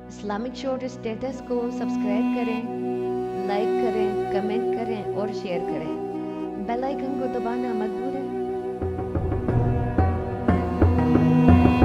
Islamic short status کو subscribe کریں، like کریں، کمنٹ کریں اور شیئر کریں۔ بیل آئیکن کو دبانا مت بھولیں۔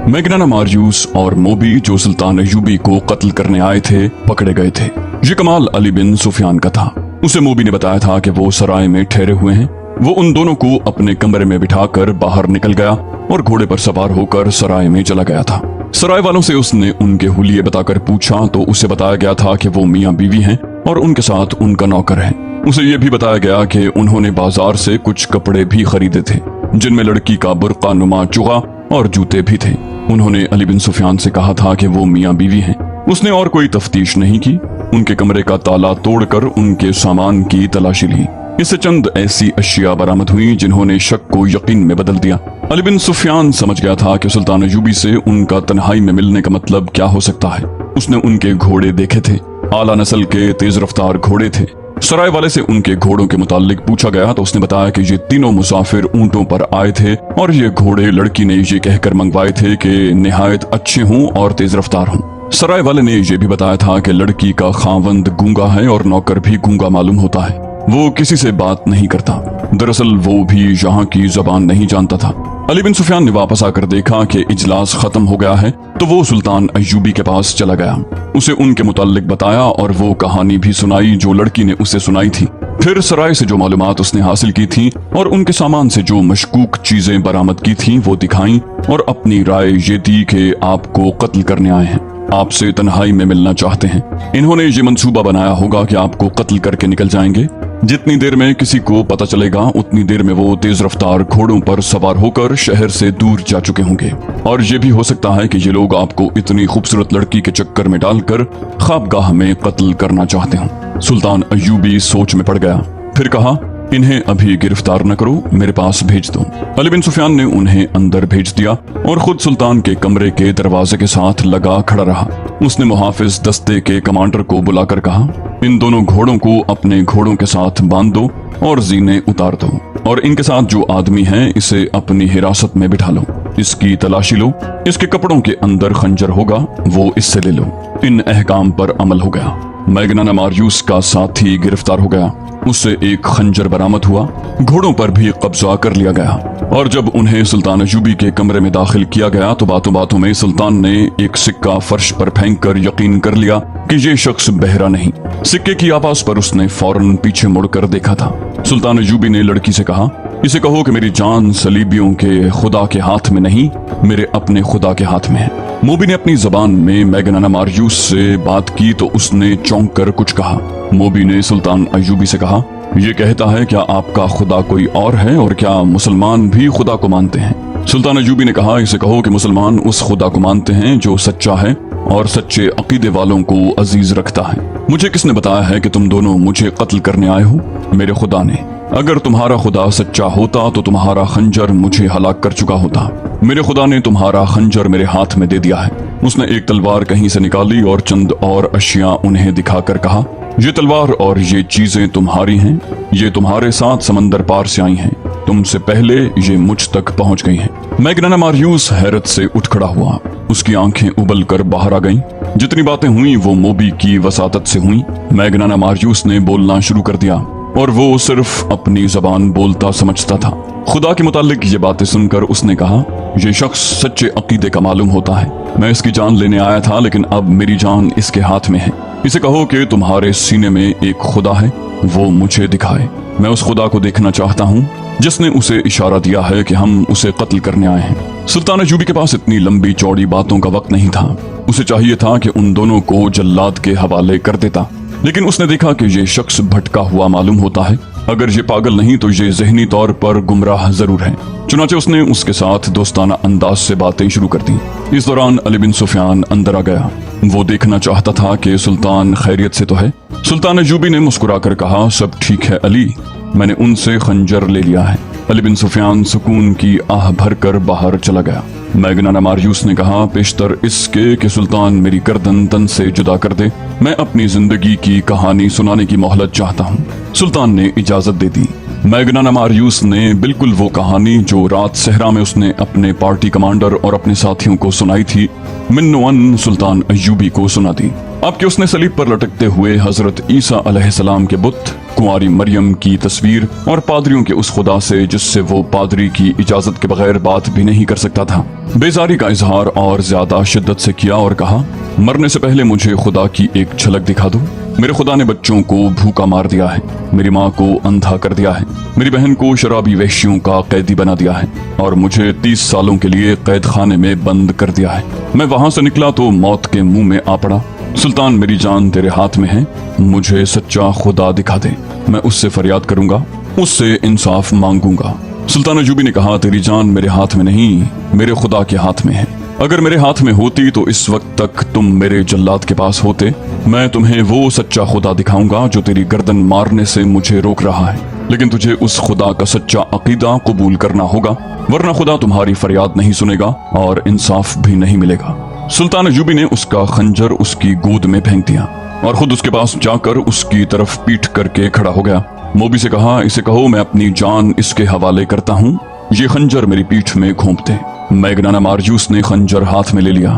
میگنانا ماریوس اور موبی جو سلطان ایوبی کو قتل کرنے آئے تھے پکڑے گئے تھے۔ یہ کمال علی بن سفیان کا تھا۔ اسے موبی نے بتایا تھا کہ وہ سرائے میں ٹھہرے ہوئے ہیں۔ وہ ان دونوں کو اپنے کمرے میں بٹھا کر باہر نکل گیا اور گھوڑے پر سوار ہو کر سرائے میں چلا گیا تھا۔ سرائے والوں سے اس نے ان کے حلیے بتا کر پوچھا تو اسے بتایا گیا تھا کہ وہ میاں بیوی ہیں اور ان کے ساتھ ان کا نوکر ہے۔ اسے یہ بھی بتایا گیا کہ انہوں نے بازار سے کچھ کپڑے بھی خریدے تھے جن میں لڑکی کا برقع نما چغا اور جوتے بھی تھے۔ انہوں نے علی بن سفیان سے کہا تھا کہ وہ میاں بیوی ہیں۔ اس نے اور کوئی تفتیش نہیں کی، ان کے کمرے کا تالا توڑ کر ان کے سامان کی تلاشی لی۔ اس سے چند ایسی اشیاء برآمد ہوئی جنہوں نے شک کو یقین میں بدل دیا۔ علی بن سفیان سمجھ گیا تھا کہ سلطان ایوبی سے ان کا تنہائی میں ملنے کا مطلب کیا ہو سکتا ہے۔ اس نے ان کے گھوڑے دیکھے تھے، اعلیٰ نسل کے تیز رفتار گھوڑے تھے۔ سرائے والے سے ان کے گھوڑوں کے متعلق پوچھا گیا تو اس نے بتایا کہ یہ تینوں مسافر اونٹوں پر آئے تھے اور یہ گھوڑے لڑکی نے یہ کہہ کر منگوائے تھے کہ نہایت اچھے ہوں اور تیز رفتار ہوں۔ سرائے والے نے یہ بھی بتایا تھا کہ لڑکی کا خاوند گونگا ہے اور نوکر بھی گونگا معلوم ہوتا ہے، وہ کسی سے بات نہیں کرتا۔ دراصل وہ بھی یہاں کی زبان نہیں جانتا تھا۔ علی بن سفیان نے واپس آ کر دیکھا کہ اجلاس ختم ہو گیا ہے تو وہ سلطان ایوبی کے پاس چلا گیا، اسے ان کے متعلق بتایا اور وہ کہانی بھی سنائی جو لڑکی نے اسے سنائی تھی۔ پھر سرائے سے جو معلومات اس نے حاصل کی تھی اور ان کے سامان سے جو مشکوک چیزیں برآمد کی تھیں وہ دکھائیں اور اپنی رائے یہ دی کہ آپ کو قتل کرنے آئے ہیں، آپ سے تنہائی میں ملنا چاہتے ہیں۔ انہوں نے یہ منصوبہ بنایا ہوگا کہ آپ کو قتل کر کے نکل جائیں گے۔ جتنی دیر میں کسی کو پتہ چلے گا اتنی دیر میں وہ تیز رفتار گھوڑوں پر سوار ہو کر شہر سے دور جا چکے ہوں گے، اور یہ بھی ہو سکتا ہے کہ یہ لوگ آپ کو اتنی خوبصورت لڑکی کے چکر میں ڈال کر خوابگاہ میں قتل کرنا چاہتے ہوں۔ سلطان ایوبی سوچ میں پڑ گیا، پھر کہا انہیں ابھی گرفتار نہ کرو، میرے پاس بھیج دو۔ علی بن سفیان نے انہیں اندر بھیج دیا اور خود سلطان کے کمرے کے دروازے کے ساتھ لگا کھڑا رہا۔ اس نے محافظ دستے کے کمانڈر کو بلا کر کہا ان دونوں گھوڑوں کو اپنے گھوڑوں کے ساتھ باندھ دو اور زینے اتار دو، اور ان کے ساتھ جو آدمی ہیں اسے اپنی حراست میں بٹھا لو، اس کی تلاشی لو، اس کے کپڑوں کے اندر خنجر ہوگا وہ اس سے لے لو۔ ان احکام پر عمل ہو گیا۔ میگنانا ماریوس کا ساتھی گرفتار ہو گیا، اس سے ایک خنجر برآمد ہوا، گھوڑوں پر بھی قبضہ کر لیا گیا، اور جب انہیں سلطان ایوبی کے کمرے میں داخل کیا گیا تو باتوں باتوں میں سلطان نے ایک سکہ فرش پر پھینک کر یقین کر لیا کہ یہ شخص بہرا نہیں۔ سکے کی آواز پر اس نے فوراً پیچھے مڑ کر دیکھا تھا۔ سلطان ایوبی نے لڑکی سے کہا اسے کہو کہ میری جان صلیبیوں کے خدا کے ہاتھ میں نہیں، میرے اپنے خدا کے ہاتھ میں ہے۔ موبی نے اپنی زبان میں میگنانا ماریوس سے بات کی تو اس نے چونک کر کچھ کہا۔ موبی نے سلطان ایوبی سے کہا یہ کہتا ہے کیا آپ کا خدا کوئی اور ہے اور کیا مسلمان بھی خدا کو مانتے ہیں؟ سلطان ایوبی نے کہا اسے کہو کہ مسلمان اس خدا کو مانتے ہیں جو سچا ہے اور سچے عقیدے والوں کو عزیز رکھتا ہے۔ مجھے کس نے بتایا ہے کہ تم دونوں مجھے قتل کرنے آئے ہو؟ میرے خدا نے۔ اگر تمہارا خدا سچا ہوتا تو تمہارا خنجر مجھے ہلاک کر چکا ہوتا۔ میرے خدا نے تمہارا خنجر میرے ہاتھ میں دے دیا ہے۔ اس نے ایک تلوار کہیں سے نکالی اور چند اور اشیاء انہیں دکھا کر کہا یہ تلوار اور یہ چیزیں تمہاری ہیں، یہ تمہارے ساتھ سمندر پار سے آئی ہیں، تم سے پہلے یہ مجھ تک پہنچ گئی ہیں۔ میگنانا ماریوس حیرت سے اٹھ کھڑا ہوا، اس کی آنکھیں ابل کر باہر آ گئیں۔ جتنی باتیں ہوئیں وہ موبی کی وساطت سے ہوئیں۔ میگنانا ماریوس نے بولنا شروع کر دیا اور وہ صرف اپنی زبان بولتا سمجھتا تھا۔ خدا کے متعلق یہ باتیں سن کر اس نے کہا یہ شخص سچے عقیدے کا معلوم ہوتا ہے، میں اس کی جان لینے آیا تھا لیکن اب میری جان اس کے ہاتھ میں ہے۔ اسے کہو کہ تمہارے سینے میں ایک خدا ہے، وہ مجھے دکھائے، میں اس خدا کو دیکھنا چاہتا ہوں جس نے اسے اشارہ دیا ہے کہ ہم اسے قتل کرنے آئے ہیں۔ سلطان ایوبی کے پاس اتنی لمبی چوڑی باتوں کا وقت نہیں تھا، اسے چاہیے تھا کہ ان دونوں کو جلاد کے حوالے کر دیتا، لیکن اس نے دیکھا کہ یہ شخص بھٹکا ہوا معلوم ہوتا ہے، اگر یہ پاگل نہیں تو یہ ذہنی طور پر گمراہ ضرور ہے۔ چنانچہ اس نے اس کے ساتھ دوستانہ انداز سے باتیں شروع کر دیں۔ اس دوران علی بن سفیان اندر آ گیا، وہ دیکھنا چاہتا تھا کہ سلطان خیریت سے تو ہے۔ سلطان ایوبی نے مسکرا کر کہا سب ٹھیک ہے علی، میں نے ان سے خنجر لے لیا ہے۔ علی بن سفیان سکون کی آہ بھر کر باہر چلا گیا۔ میگنانا ماریوس نے کہا پیشتر اس کے کہ سلطان میری گردن تن سے جدا کر دے، میں اپنی زندگی کی کہانی سنانے کی مہلت چاہتا ہوں۔ سلطان نے اجازت دے دی۔ मैग्नाना मारियूस ने बिल्कुल वो कहानी जो रात सहरा में उसने अपने पार्टी कमांडर और अपने साथियों को सुनाई थी, मिन्नुअन सुल्तान अय्यूबी को सुना दी। अब कि उसने सलीब पर लटकते हुए हजरत ईसा अलैहिस्सलाम के बुत, कुंवारी मरियम की तस्वीर और पादरियों के उस खुदा से जिससे वो पादरी की इजाजत के बगैर बात भी नहीं कर सकता था, बेजारी का इजहार और ज्यादा शिद्दत से किया और कहा, मरने से पहले मुझे खुदा की एक झलक दिखा दो। मेरे खुदा ने बच्चों को भूखा मार दिया है, मेरी माँ को अंधा कर दिया है, मेरी बहन को शराबी वहशियों का कैदी बना दिया है और मुझे 30 सालों के लिए कैद खाने में बंद कर दिया है। मैं वहां से निकला तो मौत के मुंह में आ पड़ा। सुल्तान, मेरी जान तेरे हाथ में है, मुझे सच्चा खुदा दिखा दे, मैं उससे फरियाद करूंगा, उससे इंसाफ मांगूंगा। सुल्तान अय्यूबी ने कहा, तेरी जान मेरे हाथ में नहीं, मेरे खुदा के हाथ में है। अगर मेरे हाथ में होती तो इस वक्त तक तुम मेरे जल्लाद के पास होते। मैं तुम्हें वो सच्चा खुदा दिखाऊंगा जो तेरी गर्दन मारने से मुझे रोक रहा है, लेकिन तुझे उस खुदा का सच्चा अकीदा कबूल करना होगा, वरना खुदा तुम्हारी फरियाद नहीं सुनेगा और इंसाफ भी नहीं मिलेगा। सुल्तान अय्यूबी ने उसका खंजर उसकी गोद में फेंक दिया और खुद उसके पास जाकर उसकी तरफ पीठ करके खड़ा हो गया। मोबी से कहा, इसे कहो मैं अपनी जान इसके हवाले करता हूँ, ये खंजर मेरी पीठ में घोंप दे। मैग्नाना मारियूस ने खंजर हाथ में ले लिया,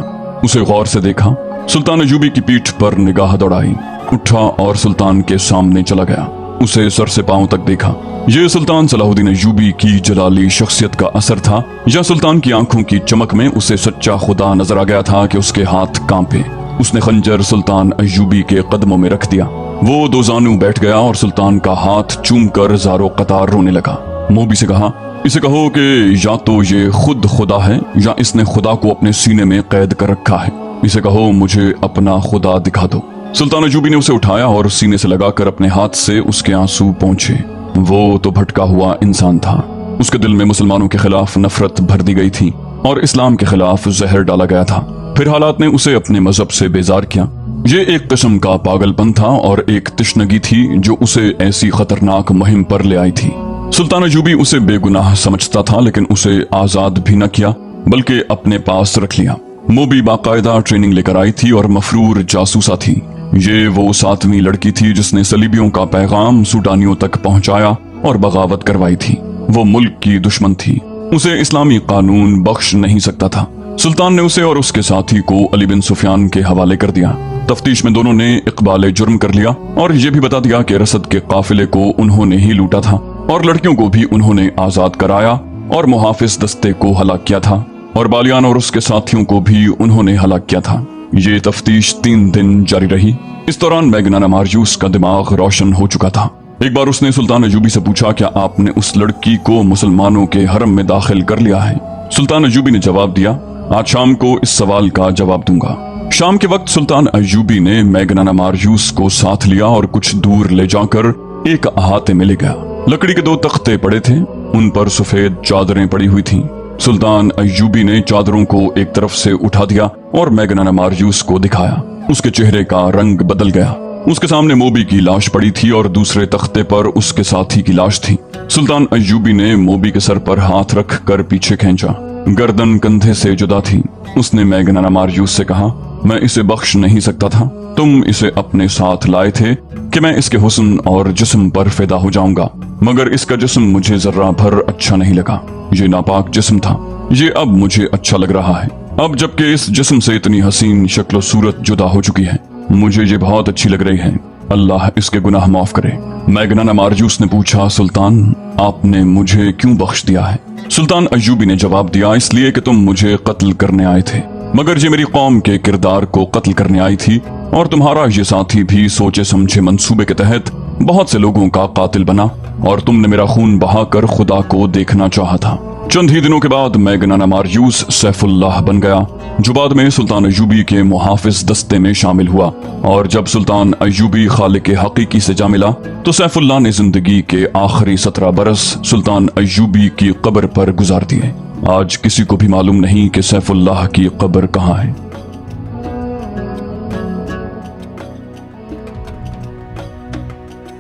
उसे गौर से देखा, सुल्तान अय्यूबी की पीठ पर निगाह दौड़ाई, उठा और सुल्तान के सामने चला गया। उसे सर से पांव तक देखा। ये सुल्तान सलाहुद्दीन अय्यूबी की जलाली शख्सियत का असर था या सुल्तान की आंखों की चमक में उसे सच्चा खुदा नजर आ गया था कि उसके हाथ कांपे। उसने खंजर सुल्तान अय्यूबी के कदमों में रख दिया। वो दो जानू बैठ गया और सुल्तान का हाथ चूम कर ज़ारो कतार रोने लगा। मोबी से कहा, इसे कहो कि या तो ये खुद खुदा है या इसने खुदा को अपने सीने में कैद कर रखा है। इसे कहो मुझे अपना खुदा दिखा दो। सुल्तान अय्यूबी ने उसे उठाया और सीने से लगाकर अपने हाथ से उसके आंसू पोंछे। वो तो भटका हुआ इंसान था। उसके दिल में मुसलमानों के खिलाफ नफरत भर दी गई थी और इस्लाम के खिलाफ जहर डाला गया था। फिर हालात ने उसे अपने मजहब से बेजार किया। ये एक किस्म का पागलपन था और एक तशनगी थी जो उसे ऐसी खतरनाक मुहिम पर ले आई थी। सुल्तान अय्यूबी उसे बेगुनाह समझता था, लेकिन उसे आजाद भी न किया बल्कि अपने पास रख लिया। मोबी बाकायदा ट्रेनिंग लेकर आई थी और मफरूर जासूसा थी। ये वो 7वीं लड़की थी जिसने सलीबियों का पैगाम सूडानियों तक पहुंचाया और बगावत करवाई थी। वो मुल्क की दुश्मन थी, उसे इस्लामी कानून बख्श नहीं सकता था। सुल्तान ने उसे और उसके साथी को अली बिन सुफियान के हवाले कर दिया। तफ्तीश में दोनों ने इकबाल जुर्म कर लिया और ये भी बता दिया कि रसद के काफिले को उन्होंने ही लूटा था और लड़कियों को भी उन्होंने आजाद कराया और मुहाफिज दस्ते को हलाक किया था और बालियान और उसके साथियों को भी उन्होंने हलाक किया था। ये तफ्तीश 3 दिन जारी रही। इस दौरान मैग्नाना मारियूस का दिमाग रोशन हो चुका था। एक बार उसने सुल्तान अय्यूबी से पूछा, क्या आपने उस लड़की को मुसलमानों के हरम में दाखिल कर लिया है? सुल्तान अय्यूबी ने जवाब दिया, आज शाम को इस सवाल का जवाब दूंगा। शाम के वक्त सुल्तान अय्यूबी ने मैग्नाना मारियूस को साथ लिया और कुछ दूर ले जाकर एक अहाते में ले गया। लकड़ी के 2 तख्ते पड़े थे, उन पर सफेद चादरें पड़ी हुई थीं। सुल्तान अय्यूबी ने चादरों को एक तरफ से उठा दिया और मैग्नाना मारियूस को दिखाया। उसके चेहरे का रंग बदल गया। उसके सामने मोबी की लाश पड़ी थी और दूसरे तख्ते पर उसके साथी की लाश थी। सुल्तान अय्यूबी ने मोबी के सर पर हाथ रख कर पीछे खींचा। गर्दन कंधे से जुदा थी। उसने मैग्नाना मारियूस से कहा, मैं इसे बख्श नहीं सकता था। तुम इसे अपने साथ लाए थे कि मैं इसके हुस्न और जिस्म पर फिदा हो जाऊंगा, मगर इसका जिस्म मुझे जर्रा भर अच्छा नहीं लगा। ये नापाक जिस्म था, ये अब मुझे अच्छा लग रहा है। अब जबकि इस जिस्म से इतनी हसीन शक्ल सूरत जुदा हो चुकी है, मुझे ये बहुत अच्छी लग रही है। अल्लाह इसके गुनाह माफ करे। मैग्नाना मारियूस ने पूछा, सुल्तान आपने मुझे क्यों बख्श दिया है? सुल्तान अय्यूबी ने जवाब दिया, इसलिए कि तुम मुझे कत्ल करने आए थे, मगर ये मेरी कौम के किरदार को कत्ल करने आई थी और तुम्हारा ये साथी भी सोचे समझे मंसूबे के तहत बहुत से लोगों का कातिल बना और तुमने मेरा खून बहाकर खुदा को देखना चाहा था। चंद ही दिनों के बाद मैग्नाना मारियूस सैफुल्लाह बन गया, जो बाद में सुल्तान अय्यूबी के मुहाफिज दस्ते में शामिल हुआ। और जब सुल्तान अय्यूबी खालिक हकीकी से जा मिला तो सैफुल्लाह ने जिंदगी के आखिरी 17 बरस सुल्तान अय्यूबी की कब्र पर गुजार दिए। आज किसी को भी मालूम नहीं कि सैफुल्लाह की कब्र कहाँ है।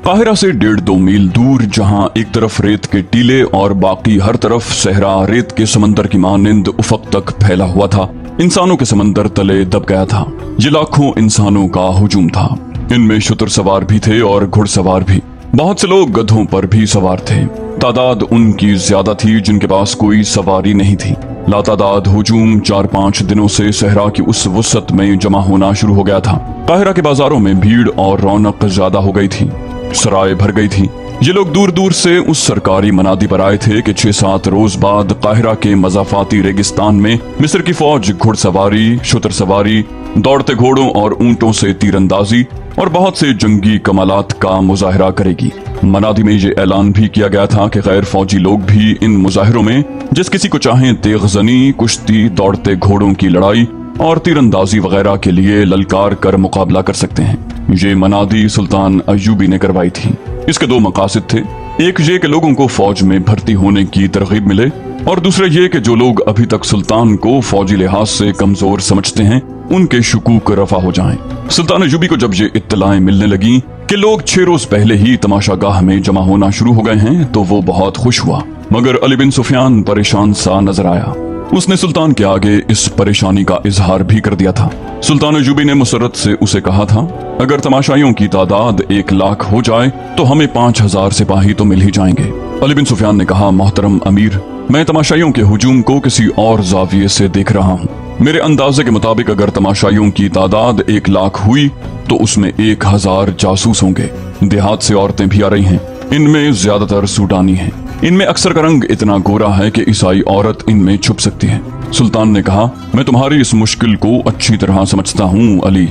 काहिरा से 1.5-2 मील दूर, जहां एक तरफ रेत के टीले और बाकी हर तरफ सहरा रेत के समंदर की मानिंद उफक तक फैला हुआ था, इंसानों के समंदर तले दब गया था। ये लाखों इंसानों का हुजूम था। इनमें शुतर सवार भी थे और घुड़सवार भी। बहुत से लोग गधों पर भी सवार थे। तादाद उनकी ज्यादा थी जिनके पास कोई सवारी नहीं थी। लातादाद हुजूम 4-5 दिनों से सहरा की उस वसत में जमा होना शुरू हो गया था। काहिरा के बाजारों में भीड़ और रौनक ज्यादा हो गई थी। सराय भर गई थी। ये लोग दूर दूर से उस सरकारी मनादी पर आए थे कि 6-7 रोज बाद काहिरा के मजाफाती रेगिस्तान में मिस्र की फौज घुड़सवारी, शुतर सवारी, दौड़ते घोड़ों और ऊंटों से तीरंदाजी और बहुत से जंगी कमालात का मुजाहरा करेगी। मनादी में ये ऐलान भी किया गया था कि गैर फौजी लोग भी इन मुजाहरों में जिस किसी को चाहें तेगजनी, कुश्ती, दौड़ते घोड़ों की लड़ाई और तीरंदाजी वगैरह के लिए ललकार कर मुकाबला कर सकते हैं। ये मनादी सुल्तान अय्यूबी ने करवाई थी। इसके 2 मकासद थे। एक ये कि लोगों को फौज में भर्ती होने की तरगीब मिले और दूसरा ये कि जो लोग अभी तक सुल्तान को फौजी लिहाज से कमजोर समझते हैं उनके शुकूक रफा हो जाएं। सुल्तान अय्यूबी को जब ये इत्तलाएं मिलने लगी कि लोग 6 रोज पहले ही तमाशागाह में जमा होना शुरू हो गए हैं तो वो बहुत खुश हुआ। मगर अली बिन सुफियान परेशान सा नजर आया। उसने सुल्तान के आगे इस परेशानी का इजहार भी कर दिया था। सुल्तान अय्यूबी ने मुसरत से उसे कहा था, अगर तमाशाइयों की तादाद 1 लाख हो जाए तो हमें 5000 सिपाही तो मिल ही जाएंगे। अली बिन सुफियान ने कहा, मोहतरम अमीर, मैं तमाशाइयों के हुजूम को किसी और जाविये से देख रहा हूँ। मेरे अंदाजे के मुताबिक अगर तमाशाइयों की तादाद 1 लाख हुई तो उसमें 1000 जासूस होंगे। देहात से औरतें भी आ रही हैं। इनमें ज्यादातर सूडानी हैं। इनमें अक्सर का रंग इतना गोरा है कि ईसाई औरत इनमें छुप सकती है। सुल्तान ने कहा, मैं तुम्हारी इस मुश्किल को अच्छी तरह समझता हूँ अली,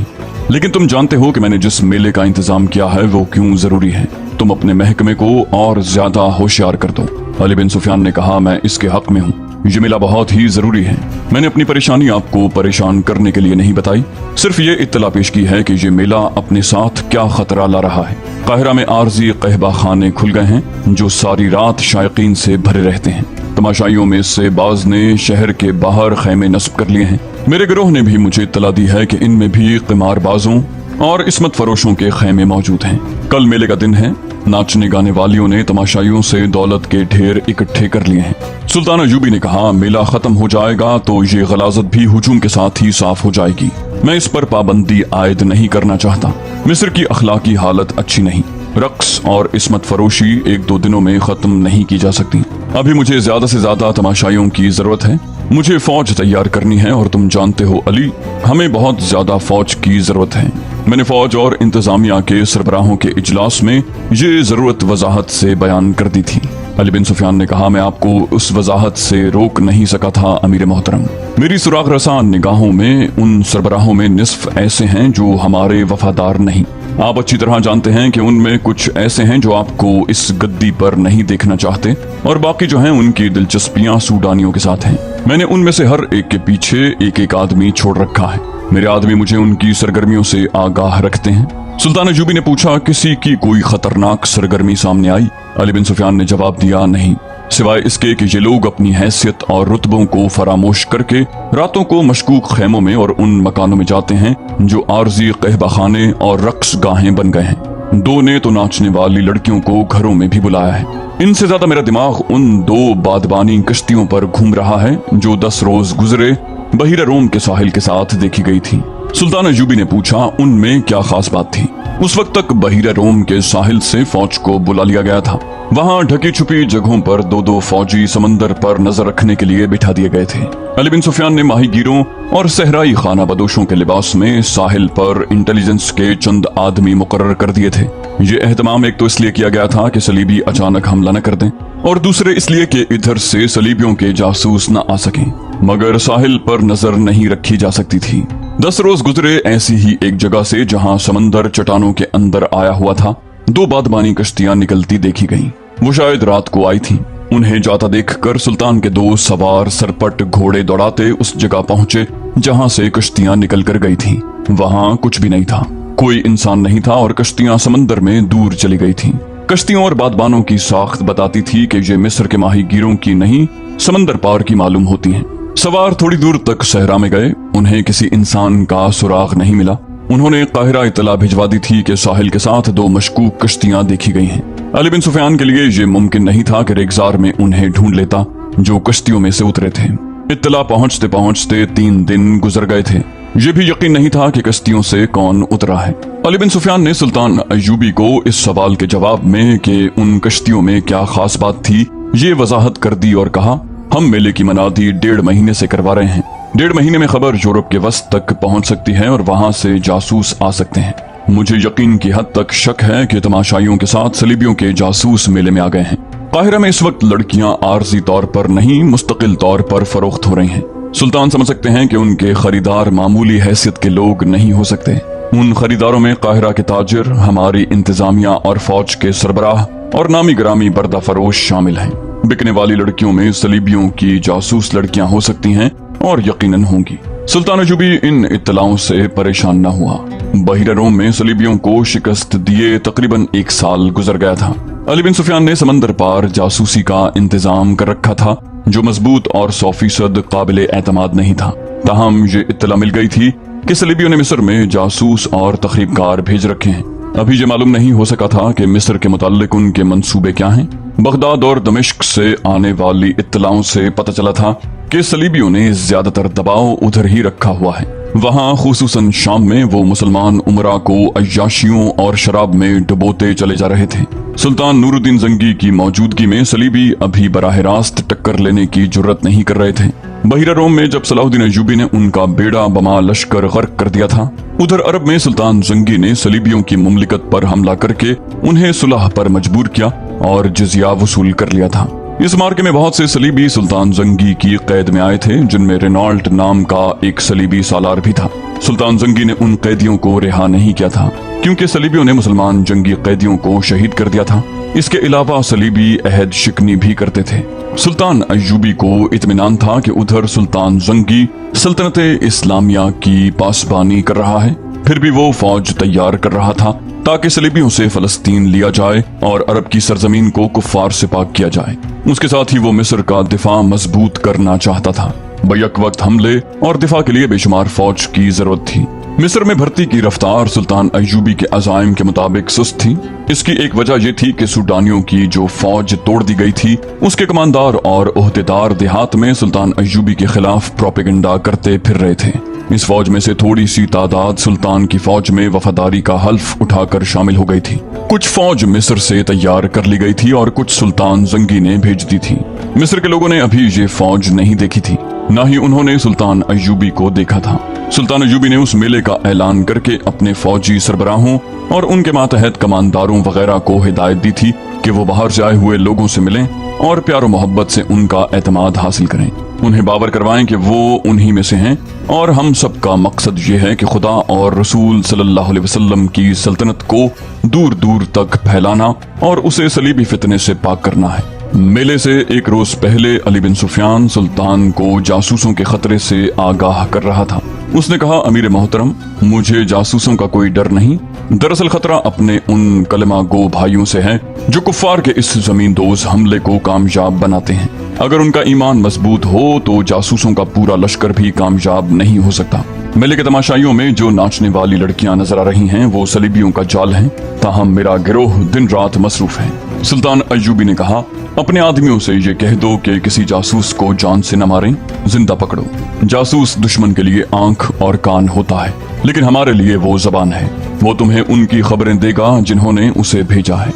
लेकिन तुम जानते हो कि मैंने जिस मेले का इंतजाम किया है वो क्यों जरूरी है। तुम अपने महकमे को और ज्यादा होशियार कर दो। अली बिन सुफियान ने कहा, मैं इसके हक में हूँ। ये मेला बहुत ही जरूरी है। मैंने अपनी परेशानी आपको परेशान करने के लिए नहीं बताई, सिर्फ ये इत्तला पेश की है कि ये मेला अपने साथ क्या खतरा ला रहा है। काहिरा में आरजी कहबा खाने खुल गए हैं जो सारी रात शायकीन से भरे रहते हैं। तमाशाइयों में से बाज ने शहर के बाहर खैमे नस्ब कर लिए हैं। मेरे गिरोह ने भी मुझे इत्तला दी है कि इनमें भी क़िमारबाजों और इस्मत फरोशों के खैमे मौजूद हैं। कल मेले का दिन है। नाचने गाने वालियों ने तमाशाइयों से दौलत के ढेर इकट्ठे कर लिए हैं। सुल्तान अय्यूबी ने कहा, मेला खत्म हो जाएगा तो ये गलाजत भी हुजूम के साथ ही साफ हो जाएगी। मैं इस पर पाबंदी आयद नहीं करना चाहता। मिस्र की अखलाकी हालत अच्छी नहीं। रक्स और इस्मत फरोशी 1-2 दिनों में खत्म नहीं की जा सकती। अभी मुझे ज्यादा से ज्यादा तमाशाइयों की जरूरत है। मुझे फौज तैयार करनी है और तुम जानते हो अली, हमें बहुत ज्यादा फौज की जरूरत है। मैंने फौज और इंतजामिया के सरबराहों के इजलास में ये जरूरत वजाहत से बयान कर दी थी। अली बिन सुफियान ने कहा, मैं आपको उस वजाहत से रोक नहीं सका था अमीर मोहतरम। मेरी सुराग रसान निगाहों में उन सरबराहों में निस्फ ऐसे हैं जो हमारे वफादार नहीं। आप अच्छी तरह जानते हैं कि उनमें कुछ ऐसे हैं जो आपको इस गद्दी पर नहीं देखना चाहते और बाकी जो हैं उनकी दिलचस्पियां सूडानियों के साथ हैं। मैंने उनमें से हर एक के पीछे 1-1 आदमी छोड़ रखा है। मेरे आदमी मुझे उनकी सरगर्मियों से आगाह रखते हैं। सुल्तान अय्यूबी ने पूछा, किसी की कोई खतरनाक सरगर्मी सामने आई? अली बिन सुफियान ने जवाब दिया, नहीं, सिवाय इसके कि ये लोग अपनी हैसियत और रुतबों को फरामोश करके रातों को मशकूक खेमों में और उन मकानों में जाते हैं जो आरजी कहबा खाने और रक्स गाहें बन गए हैं। 2 ने तो नाचने वाली लड़कियों को घरों में भी बुलाया है। इनसे ज्यादा मेरा दिमाग उन 2 बादबानी कश्तियों पर घूम रहा है जो 10 रोज गुजरे बहिरा रोम के साहिल के साथ देखी गई थी। सुल्तान अय्यूबी ने पूछा, उनमें क्या खास बात थी? उस वक्त तक बहिरा रोम के साहिल से फौज को बुला लिया गया था। वहाँ ढकी छुपी जगहों पर 2-2 फौजी समंदर पर नजर रखने के लिए बिठा दिए गए थे। अली बिन सुफियान ने माहीगीरों और सहराई खाना बदोशों के लिबास में साहिल पर इंटेलिजेंस के चंद आदमी मुकर्रर कर दिए थे। ये एहतमाम एक तो इसलिए किया गया था कि सलीबी अचानक हमला न कर दें और दूसरे इसलिए कि इधर से सलीबियों के जासूस न आ सकें। मगर साहिल पर नजर नहीं रखी जा सकती थी। 10 रोज गुजरे ऐसी ही एक जगह से जहाँ समंदर चट्टानों के अंदर आया हुआ था। 2 बादबानी कश्तियां निकलती देखी गईं। वो शायद रात को आई थीं। उन्हें जाता देखकर सुल्तान के 2 सवार सरपट घोड़े दौड़ाते उस जगह पहुंचे जहां से कश्तियां निकल कर गई थीं। वहां कुछ भी नहीं था, कोई इंसान नहीं था और कश्तियां समंदर में दूर चली गई थीं। कश्तियों और बादबानों की साख्त बताती थी कि ये मिस्र के माहीगीरों की नहीं, समंदर पार की मालूम होती हैं। सवार थोड़ी दूर तक सहरा में गए। उन्हें किसी इंसान का सुराग नहीं मिला। उन्होंने काहिरा इत्तला भिजवा दी थी कि साहिल के साथ 2 मशकूक कश्तियां देखी गई हैं। अली बिन सुफियान के लिए ये मुमकिन नहीं था कि रेगजार में उन्हें ढूंढ लेता जो कश्तियों में से उतरे थे। इत्तला पहुंचते पहुंचते 3 दिन गुजर गए थे। ये भी यकीन नहीं था कि कश्तियों से कौन उतरा है। अली बिन सुफियान ने सुल्तान अय्यूबी को इस सवाल के जवाब में कि उन कश्तियों में क्या खास बात थी, ये वजाहत कर दी और कहा, हम मेले की मनादी 1.5 महीने से करवा रहे हैं। 1.5 महीने में खबर यूरोप के वस्त तक पहुंच सकती है और वहां से जासूस आ सकते हैं। मुझे यकीन की हद तक शक है कि तमाशाइयों के साथ सलीबियों के जासूस मेले में आ गए हैं। काहिरा में इस वक्त लड़कियां आर्जी तौर पर नहीं, मुस्तकिल तौर पर फरोख्त हो रही हैं। सुल्तान समझ सकते हैं कि उनके खरीदार मामूली हैसियत के लोग नहीं हो सकते। उन खरीदारों में काहिरा के ताजिर, हमारी इंतजामिया और फौज के सरबराह और नामी ग्रामी बर्दा फरोश शामिल हैं। बिकने वाली लड़कियों में सलीबियों की जासूस लड़कियां हो सकती हैं और यकीनन होंगी। सुल्तान अय्यूबी इन इत्तलाओं से परेशान न हुआ। बहिरा रोम में सलीबियों को शिकस्त दिए तकरीबन 1 साल गुजर गया था। अली बिन सुफियान ने समंदर पार जासूसी का इंतजाम कर रखा था, जो मजबूत और 100% काबिले एतमाद नहीं था। ताहम ये इत्तला मिल गई थी कि सलीबियों ने मिस्र में जासूस और तखरीबकार भेज रखे हैं। अभी ये मालूम नहीं हो सका था कि मिस्र के मुताल्लिक उनके मंसूबे क्या हैं। बगदाद और दमिश्क से आने वाली इत्तलाओं से पता चला था कि सलीबियों ने ज्यादातर दबाव उधर ही रखा हुआ है। वहाँ खुसूसन शाम में वो मुसलमान उमरा को अय्याशियों और शराब में डुबोते चले जा रहे थे। सुल्तान नूरुद्दीन जंगी की मौजूदगी में सलीबी अभी बराह रास्त टक्कर लेने की जुर्रत नहीं कर रहे थे। बहिरा रोम में जब सलाहुद्दीन अय्यूबी ने उनका बेड़ा बमा लश्कर गर्क कर दिया था, उधर अरब में सुल्तान जंगी ने सलीबियों की मुमलिकत पर हमला करके उन्हें सुलह पर मजबूर किया और जिजिया वसूल कर लिया था। इस मार्के में बहुत से सलीबी सुल्तान जंगी की कैद में आए थे, जिनमें रेनॉल्ट नाम का एक सलीबी सालार भी था। सुल्तान जंगी ने उन कैदियों को रिहा नहीं किया था, क्योंकि सलीबियों ने मुसलमान जंगी कैदियों को शहीद कर दिया था। इसके अलावा सलीबी अहद शिकनी भी करते थे। सुल्तान अय्यूबी को इत्मीनान था कि उधर सुल्तान जंगी सल्तनत इस्लामिया की पासबानी कर रहा है, फिर भी वो फौज तैयार कर रहा था ताकि सलीबियों से फलस्तीन लिया जाए और अरब की सरजमीन को कुफ्फार से पाक किया जाए। उसके साथ ही वो मिस्र का दिफा मजबूत करना चाहता था। बैक वक्त हमले और दिफा के लिए बेशुमार फौज की जरूरत थी। मिस्र में भर्ती की रफ्तार सुल्तान अय्यूबी के अज़ाइम के मुताबिक सुस्त थी। इसकी एक वजह यह थी कि सूडानियों की जो फौज तोड़ दी गई थी, उसके कमांडर और ओहदेदार देहात में सुल्तान अय्यूबी के खिलाफ प्रोपेगेंडा करते फिर रहे थे। इस फौज में से थोड़ी सी तादाद सुल्तान की फौज में वफादारी का हल्फ उठाकर शामिल हो गई थी। कुछ फौज मिस्र से तैयार कर ली गई थी और कुछ सुल्तान जंगी ने भेज दी थी। मिस्र के लोगों ने अभी ये फौज नहीं देखी थी, न ही उन्होंने सुल्तान अय्यूबी को देखा था। सुल्तान अय्यूबी ने उस मेले का ऐलान करके अपने फौजी सरबराहों और उनके मातहत कमांडरों वगैरह को हिदायत दी थी कि वो बाहर से आए हुए लोगों से मिलें और प्यार मोहब्बत से उनका एतमाद हासिल करें। उन्हें बावर करवाएं कि वो उन्हीं में से हैं और हम सबका मकसद ये है कि खुदा और रसूल सल्लल्लाहु अलैहि वसल्लम की सल्तनत को दूर दूर तक फैलाना और उसे सलीबी फितने से पाक करना है। मेले से एक रोज पहले अली बिन सुफियान सुल्तान को जासूसों के खतरे से आगाह कर रहा था। उसने कहा, अमीर मोहतरम, मुझे जासूसों का कोई डर नहीं। दरअसल खतरा अपने उन कलमा गो भाइयों से है जो कुफ्फार के इस जमीन दोज हमले को कामयाब बनाते हैं। अगर उनका ईमान मजबूत हो तो जासूसों का पूरा लश्कर भी कामयाब नहीं हो सकता। मेले के तमाशाइयों में जो नाचने वाली लड़कियां नजर आ रही हैं वो सलीबियों का जाल है, ताहम मेरा गिरोह दिन रात मसरूफ है। सुल्तान अय्यूबी ने कहा, अपने आदमियों से ये कह दो कि किसी जासूस को जान से न मारें, जिंदा पकड़ो। जासूस दुश्मन के लिए आंख और कान होता है, लेकिन हमारे लिए वो जबान है। वो तुम्हें उनकी खबरें देगा जिन्होंने उसे भेजा है।